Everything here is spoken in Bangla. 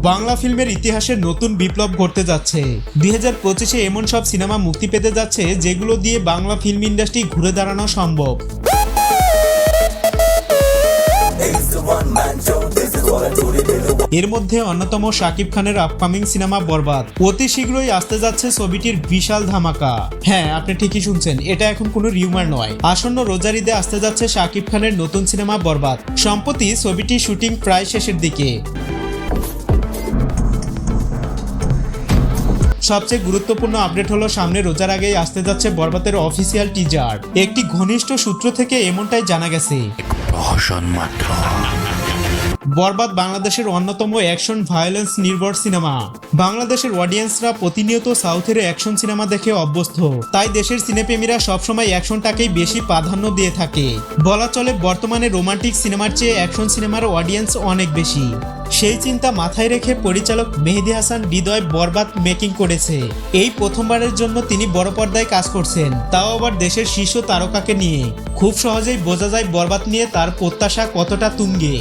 বাংলা ফিল্মের ইতিহাসে নতুন বিপ্লব ঘটতে যাচ্ছে। 2025-এ এমন সব সিনেমা মুক্তি পেতে যাচ্ছে যেগুলো দিয়ে বাংলা ফিল্ম ইন্ডাস্ট্রি ঘুরে দাঁড়ানো সম্ভব। এর মধ্যে অন্যতম শাকিব খানের আপকামিং সিনেমা বরবাদ। অতি শীঘ্রই আসতে যাচ্ছে ছবিটির বিশাল ধামাকা। হ্যাঁ, আপনি ঠিকই শুনছেন, এটা এখন কোনো রিউমার নয়। আসন্ন রোজার ঈদে আসতে যাচ্ছে শাকিব খানের নতুন সিনেমা বরবাদ। সম্প্রতি ছবিটির শুটিং প্রায় শেষের দিকে। সবচেয়ে গুরুত্বপূর্ণ আপডেট হলো সামনে রোজার আগেই আসতে যাচ্ছে বরবাদের অফিসিয়াল টিজার। একটি ঘনিষ্ঠ সূত্র থেকে এমনটাই জানা গেছে। বরবাদ বাংলাদেশের অন্যতম অ্যাকশন ভায়োলেন্স নির্ভর সিনেমা। বাংলাদেশের অডিয়েন্সরা প্রতিনিয়ত সাউথের অ্যাকশন সিনেমা দেখে অভ্যস্ত, তাই দেশের সিনেপ্রেমীরা সবসময় অ্যাকশনটাকেই বেশি প্রাধান্য দিয়ে থাকে। বলা চলে বর্তমানে রোমান্টিক সিনেমার চেয়ে অ্যাকশন সিনেমার অডিয়েন্স অনেক বেশি। সেই চিন্তা মাথায় রেখে পরিচালক মেহেদী হাসান হৃদয় বরবাদ মেকিং করেছে। এই প্রথমবারের জন্য তিনি বড় পর্দায় কাজ করছেন, তাও আবার দেশের শীর্ষ তারকাকে নিয়ে। খুব সহজেই বোঝা যায় বরবাদ নিয়ে তার প্রত্যাশা কতটা তুঙ্গে।